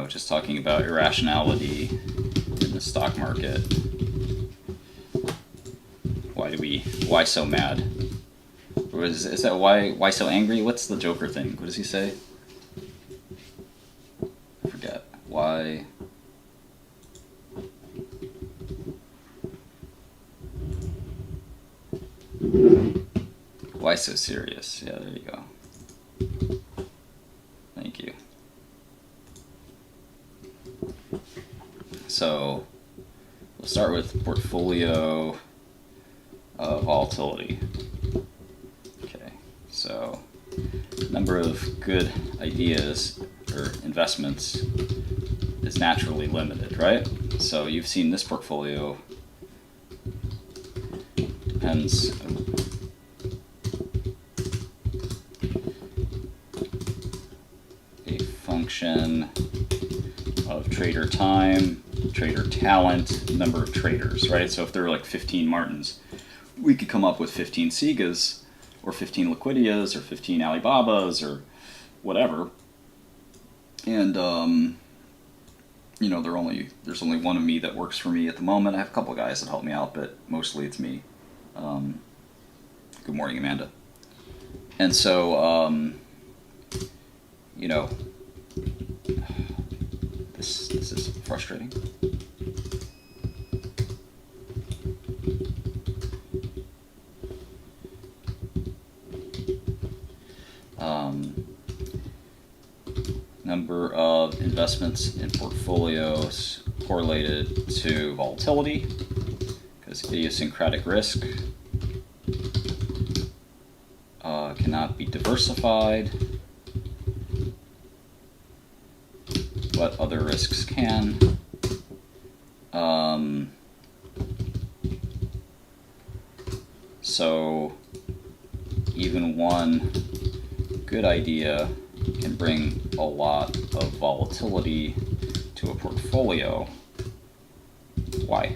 just talking about irrationality in the stock market. Why so mad? Or is that why so angry? What's the Joker thing? What does he say? I forget. Why so serious? Yeah, there you go. Thank you. So we'll start with portfolio volatility. Okay, so number of good ideas or investments is naturally limited, right? So you've seen this portfolio depends a function of trader time, trader talent, number of traders, right? So if there were like 15 Martins, we could come up with 15 Segas or 15 Liquidias or 15 Alibabas or whatever. And there's only one of me that works for me at the moment. I have a couple of guys that help me out, but mostly it's me. Good morning, Amanda. And so, this is frustrating. Number of investments in portfolios correlated to volatility, because idiosyncratic risk cannot be diversified, but other risks can. So even one good idea can bring a lot of volatility to a portfolio. Why?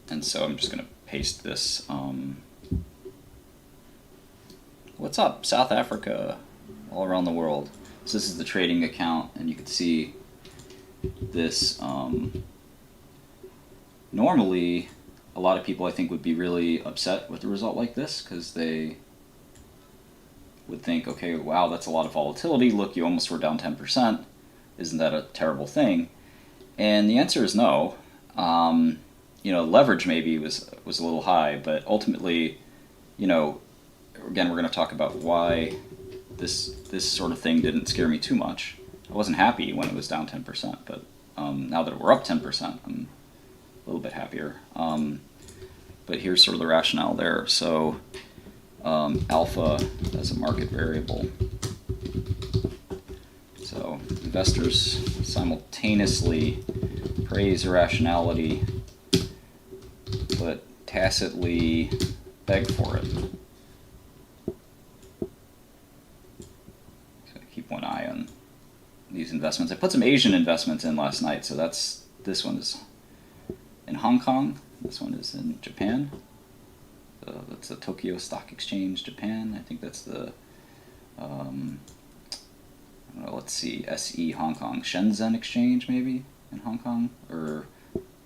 And so I'm just going to paste this. What's up, South Africa, all around the world. So this is the trading account, and you can see this. Normally, a lot of people, I think, would be really upset with a result like this because they would think, okay, wow, that's a lot of volatility. Look, you almost were down 10%. Isn't that a terrible thing? And the answer is no. Leverage maybe was a little high, but ultimately, again, we're going to talk about why this sort of thing didn't scare me too much. I wasn't happy when it was down 10%, but now that we're up 10%, I'm a little bit happier. But here's sort of the rationale there. So alpha as a market variable. So investors simultaneously praise irrationality, but tacitly beg for it. So keep one eye on these investments. I put some Asian investments in last night, so this one is in Hong Kong. This one is in Japan. That's the Tokyo Stock Exchange, Japan. I think that's the, let's see, SE Hong Kong. Shenzhen Exchange, maybe, in Hong Kong? Or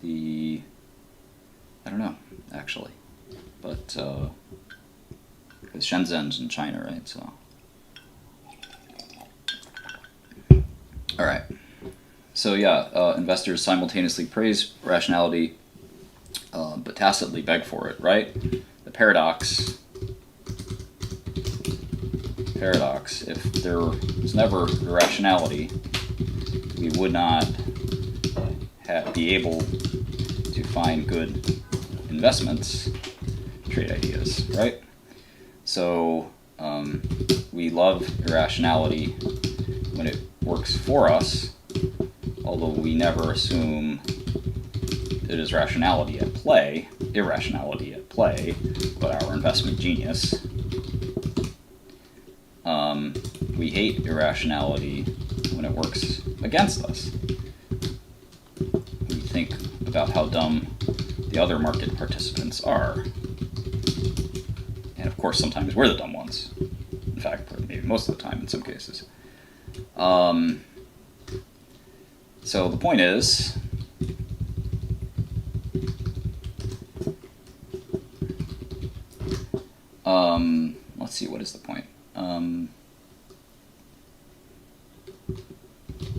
I don't know, actually. But, because Shenzhen's in China, right? So, all right. So yeah, investors simultaneously praise rationality, but tacitly beg for it, right? The paradox, if there was never irrationality, we would not be able to find good investments, trade ideas, right? So we love irrationality when it works for us, although we never assume it is irrationality at play, but our investment genius. We hate irrationality when it works against us. We think about how dumb the other market participants are. And of course, sometimes we're the dumb ones. fact, maybe most of the time in some cases. So the point is, let's see, what is the point?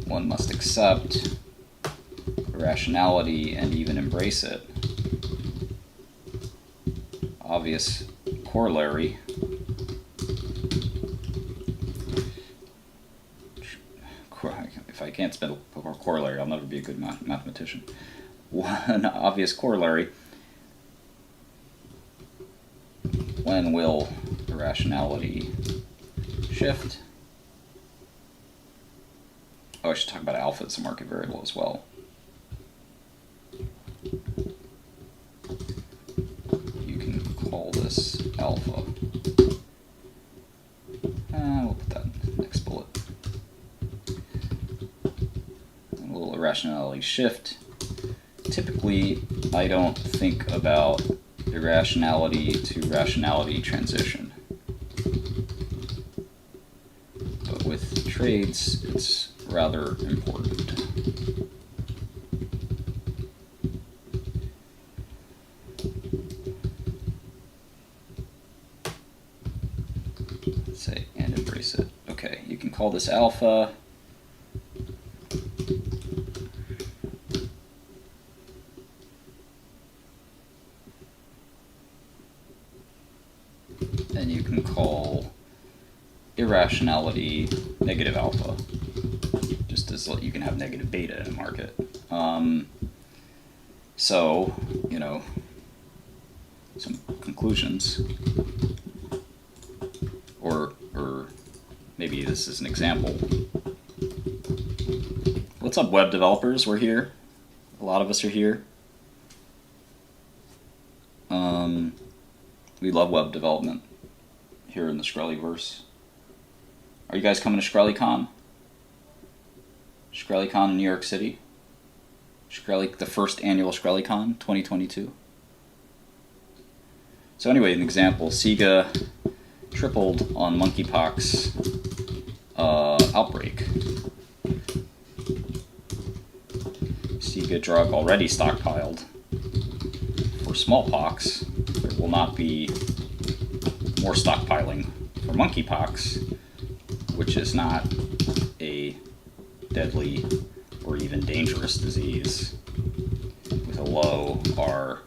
One must accept irrationality and even embrace it. Obvious corollary. If I can't spell corollary, I'll never be a good mathematician. One obvious corollary. When will irrationality shift? Oh, I should talk about alpha as a market variable as well. You can call this alpha. We'll put that in the next bullet. And will irrationality shift? Typically, I don't think about irrationality to rationality transition. But with trades, it's rather important. Let's say, and embrace it. Okay, you can call this alpha. And you can call irrationality negative alpha, just as you can have negative beta in a market. So, you know, some conclusions, or maybe this is an example. What's up, web developers? We're here. A lot of us are here. We love web development here in the Shkreli-verse. Are you guys coming to ShkreliCon? ShkreliCon in New York City? The first annual ShkreliCon 2022. So anyway, an example, Sega tripled on Monkeypox outbreak. Sega drug already stockpiled for smallpox. There will not be more stockpiling for monkeypox, which is not a deadly or even dangerous disease with a low R.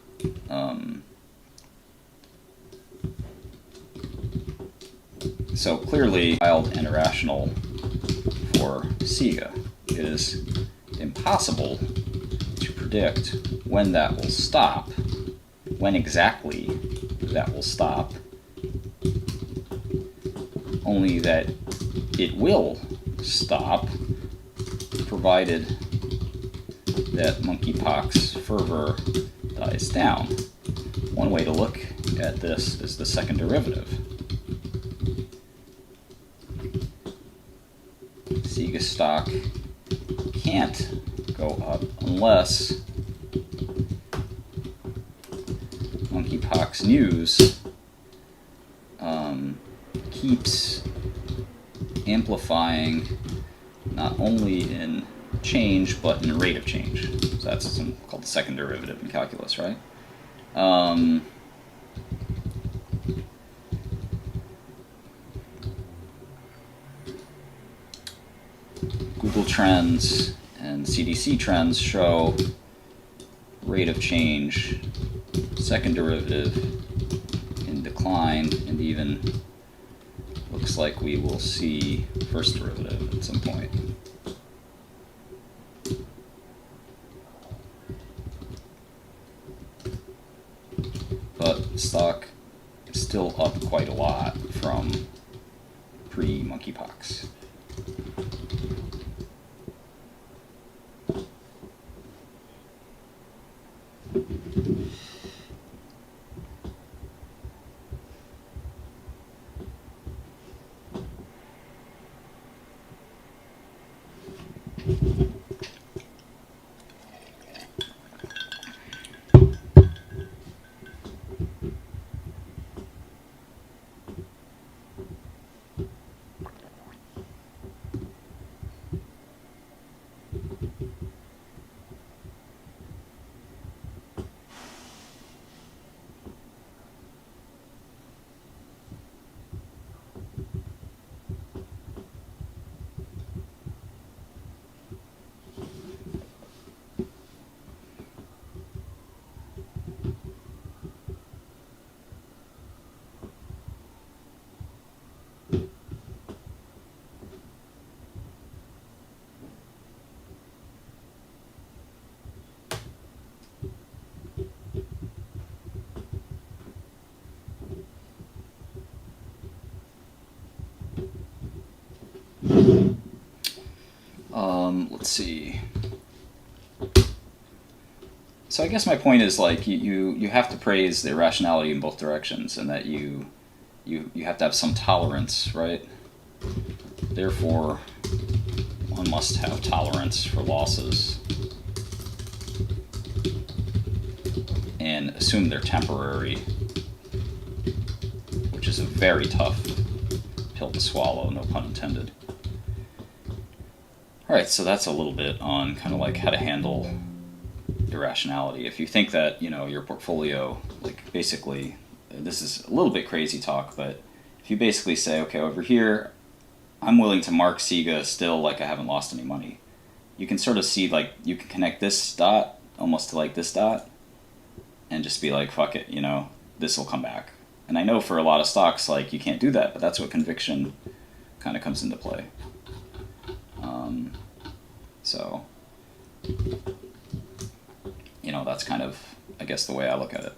So clearly wild and irrational for Sega. It is impossible to predict when that will stop, when exactly that will stop, only that it will stop, provided that monkeypox fervor dies down. One way to look at this is the second derivative. Sega stock can't go up unless monkeypox news keeps amplifying not only in change but in rate of change. So that's something called the second derivative in calculus, right? Google Trends and CDC Trends show rate of change, second derivative in decline, and even looks like we will see first derivative at some point. But stock is still up quite a lot from pre-monkeypox. Let's see. So I guess my point is like you have to praise the irrationality in both directions, and that you have to have some tolerance, right? Therefore, one must have tolerance for losses and assume they're temporary, which is a very tough pill to swallow, no pun intended. Alright, so that's a little bit on kind of like how to handle irrationality. If you think that, your portfolio, like basically, this is a little bit crazy talk, but if you basically say, okay, over here, I'm willing to mark Sega still like I haven't lost any money. You can sort of see, like, you can connect this dot almost to like this dot and just be like, fuck it, this will come back. And I know for a lot of stocks, like, you can't do that, but that's what conviction kind of comes into play. So, that's kind of, I guess, the way I look at it.